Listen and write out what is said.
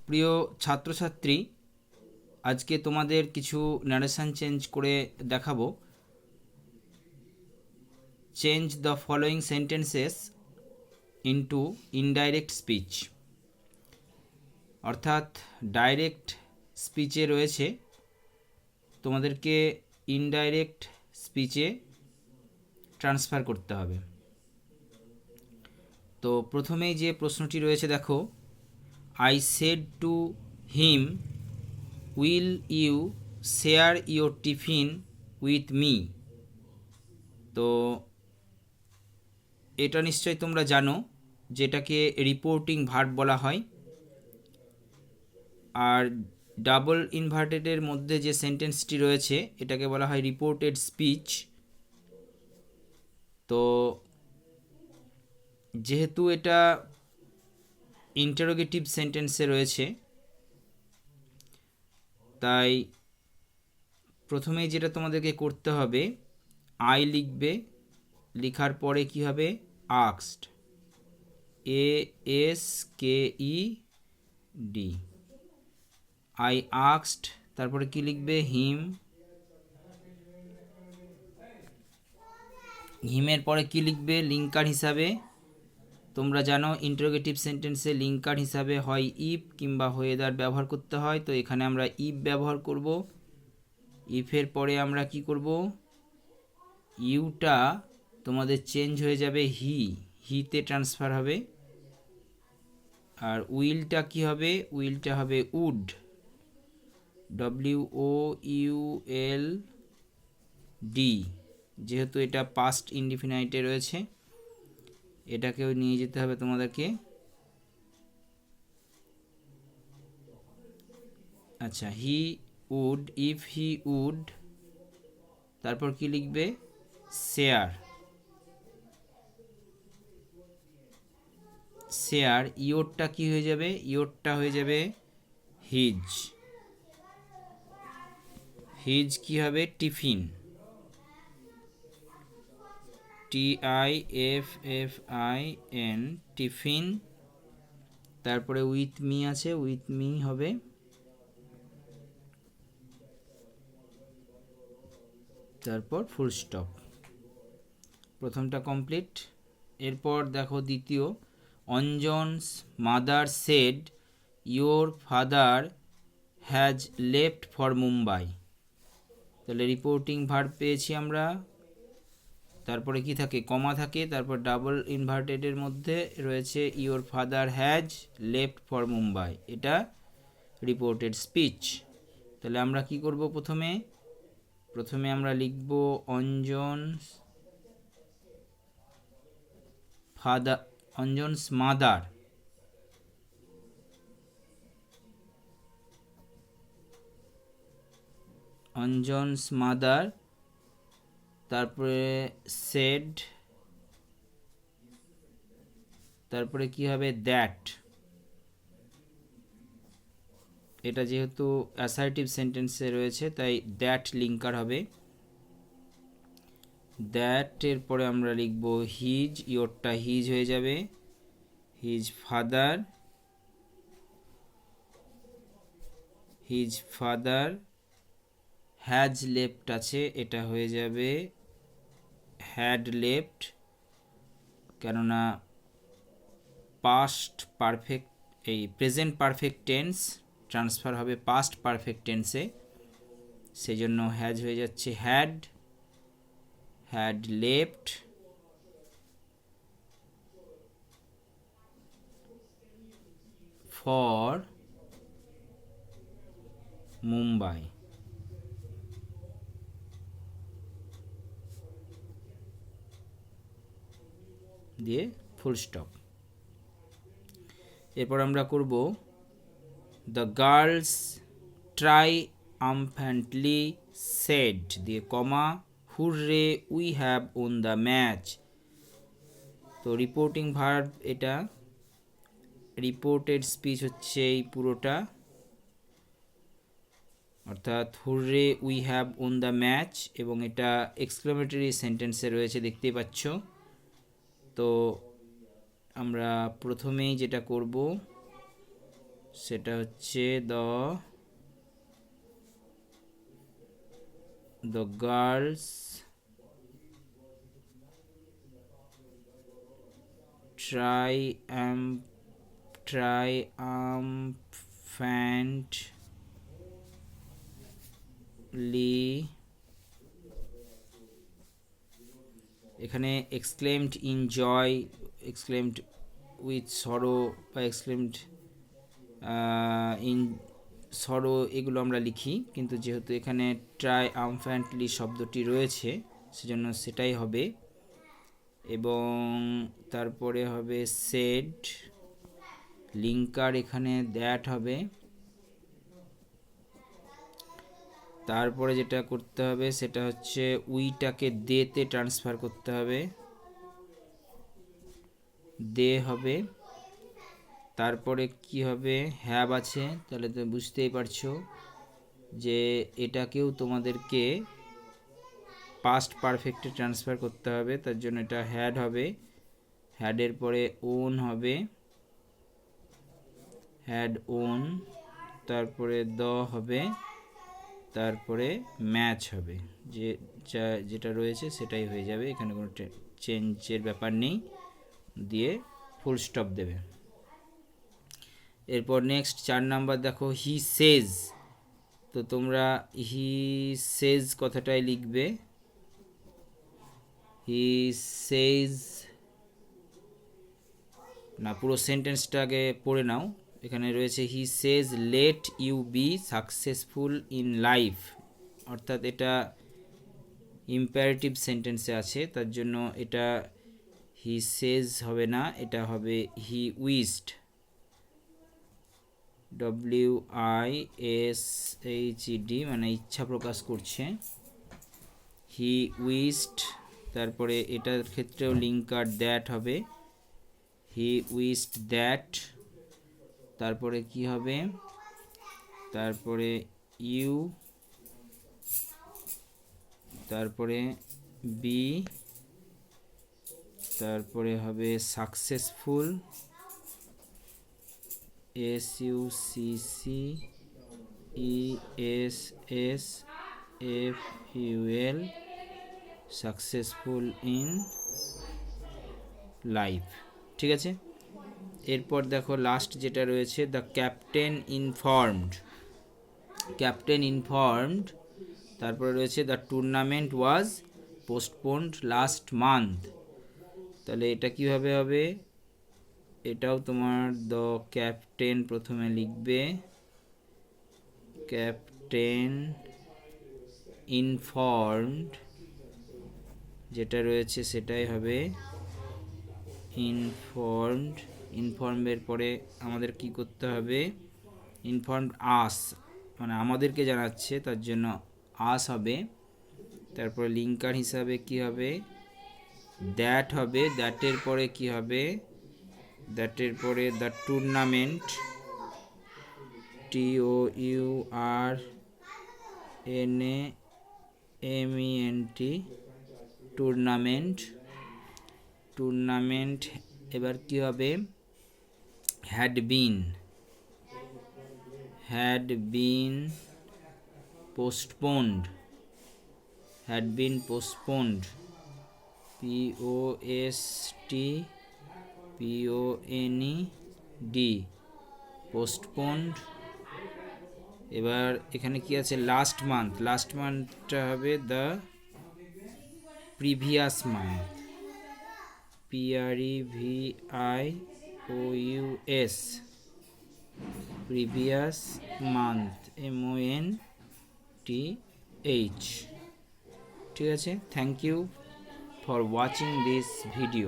প্রিয় ছাত্রছাত্রী, আজকে তোমাদের কিছু ন্যারেশন চেঞ্জ করে দেখাবো। Change the following sentences into indirect speech. অর্থাৎ ডাইরেক্ট স্পিচে রয়েছে, তোমাদেরকে ইনডাইরেক্ট স্পিচে ট্রান্সফার করতে হবে। তো প্রথমেই যে প্রশ্নটি রয়েছে দেখো, I said to him, will you share your tiffin with me. তো এটা নিশ্চয়ই তোমরা জানো, যেটাকে রিপোর্টিং ভার্ব বলা হয়। আর ডাবল ইনভার্টেডের মধ্যে যে সেন্টেন্সটি রয়েছে এটাকে বলা হয় রিপোর্টেড স্পিচ। তো যেহেতু এটা ইন্টারোগেটিভ সেন্টেন্সে রয়েছে, তাই প্রথমেই যেটা তোমাদেরকে করতে হবে, আই লিখবে, লেখার পরে কি হবে আস্কড, ASKED, আই আস্কড, তারপরে কি লিখবে হিম, হিমের পরে কি লিখবে লিঙ্কার হিসাবে। তোমরা জানো ইন্টারোগেটিভ সেন্টেন্সে লিঙ্কার হিসাবে হয় ইফ কিংবা ওয়েদার ব্যবহার করতে হয়। তো এখানে আমরা ইফ ব্যবহার করব। ইফের পরে আমরা কি করব, ইউটা তোমাদের চেঞ্জ হয়ে যাবে হিতে ট্রান্সফার হবে। আর উইলটা কি হবে, উইলটা হবে উড, WOULD। যেহেতু এটা পাস্ট ইনডিফিনাইটে রয়েছে, এটাকেও নিয়ে যেতে হবে তোমাদেরকে। আচ্ছা, he would, if he would, তারপর কি লিখবে শেয়ার, শেয়ার, ইয়োরটা কি হয়ে যাবে, ইয়োরটা হয়ে যাবে হিজ, হিজ কি হবে টিফিন, TIFFIN, টিফিন। তারপরে উইথ মি আছে, উইথ মি হবে, তারপর ফুল স্টপ। প্রথমটা কমপ্লিট। এরপর দেখো দ্বিতীয়, Anjan's mother said your father has left for Mumbai. তাহলে রিপোর্টিং ভার্ব পেয়েছি আমরা, তারপরে কি থাকে কমা থাকে, তারপর ডাবল ইনভার্টেডের মধ্যে রয়েছে your father has left for Mumbai, এটা রিপোর্টেড স্পিচ। তাহলে আমরা কি করব, প্রথমে আমরা লিখব Anjan's father, Anjan's mother, Anjan's mother, তারপরে সেড, তারপরে কি হবে দ্যাট। এটা যেহেতু অ্যাসার্টিভ সেন্টেন্সে রয়েছে তাই দ্যাট লিঙ্কার হবে। দ্যাটের পরে আমরা লিখব হিজ, ইয়োরটা হিজ হয়ে যাবে, his father, his father has left আছে, এটা হয়ে যাবে হ্যাড লেফট, কেননা পাস্ট পারফেক্ট, এই প্রেজেন্ট পারফেক্ট টেন্স ট্রান্সফার হবে পাস্ট পারফেক্ট টেন্সে, সেই জন্য হ্যাজ হয়ে যাচ্ছে had, had left for Mumbai. দিয়ে ফুল স্টপ। এরপর আমরা করব দ্য গার্লস ট্রাইআম্ফ্যান্টলি সেড, দিয়ে comma, hurray we have won the match. তো রিপোর্টিং ভার্ব, এটা রিপোর্টেড স্পিচ হচ্ছে এই পুরোটা, অর্থাৎ hurray we have won the match, এবং এটা এক্সক্লেমেটরি সেন্টেন্সে রয়েছে দেখতেই পাচ্ছ। তো আমরা প্রথমেই যেটা করব, সেটা হচ্ছে দ্য গার্লস triumphantly, এখানে exclaimed in joy, exclaimed with sorrow বা exclaimed in sorrow এগুলো আমরা লিখি, কিন্তু যেহেতু এখানে triumphantly শব্দটি রয়েছে সেজন্য সেটাই হবে। এবং তারপরে হবে said, লিঙ্কার এখানে দ্যাট হবে। তারপরে যেটা করতে হবে সেটা হচ্ছে উইটাকে দেতে ট্রান্সফার করতে হবে, দে হবে। তারপরে কি হবে, হ্যাভ আছে, তাহলে তো বুঝতেই পারছো যে এটাকেও তোমাদেরকে পাস্ট পারফেক্টে ট্রান্সফার করতে হবে, তার জন্য এটা হ্যাড হবে। হ্যাডের পরে ওন হবে, হ্যাড ওন, তারপরে হবে, তারপরে ম্যাচ হবে, যেটা রয়েছে সেটাই হয়ে যাবে, এখানে কোনো চেঞ্জের ব্যাপার নেই, দিয়ে ফুল স্টপ দেবে। এরপর নেক্সট 4 নাম্বার দেখো, হি সেজ। তো তোমরা হি সেজ কথাটাই লিখবে, হি সেজ না, পুরো সেন্টেন্সটাকে পড়ে নাও। এখানে রয়েছে he says let you be successful in life, অর্থাৎ এটা ইম্পারেটিভ সেন্টেন্সে আছে, তার জন্য এটা হি সেজ হবে না, এটা হবে হি উইশড, WISHED, মানে ইচ্ছা প্রকাশ করছে, হি উইশড। তারপরে এটার ক্ষেত্রেও লিঙ্কার দ্যাট হবে, হি উইশড দ্যাট। তারপরে কি হবে, তারপরে ইউ, তারপরে বি, তারপরে হবে successful, SUCCESSFUL, successful in life. ঠিক আছে, এরপর দেখো লাস্ট যেটা রয়েছে, the captain informed, captain informed. তারপরে রয়েছে the tournament was postponed last month, তাহলে এটা কিভাবে হবে, এটাও তোমার দ্য ক্যাপ্টেন প্রথমে লিখবে, ক্যাপ্টেন ইনফর্মড যেটা রয়েছে সেটাই হবে ইনফর্মড। ইনফর্মের পরে আমাদের কি করতে হবে, ইনফর্মড আস, মানে আমাদেরকে জানাচ্ছে, তার জন্য আস হবে। তারপরে লিঙ্কার হিসাবে কি হবে, দ্যাট হবে, দ্যাটের পরে কি হবে, দ্যাটের পরে the tournament, TOURNAMENT, tournament, tournament. এবার কি হবে, had been postponed, had been postponed, POSTPONED, postponed। এবার এখানে কি আছে, লাস্ট মান্থ, লাস্ট মান্থটা হবে the previous month, PREVIOUS, previous month, MONTH। ঠিক আছে, thank you for watching this video.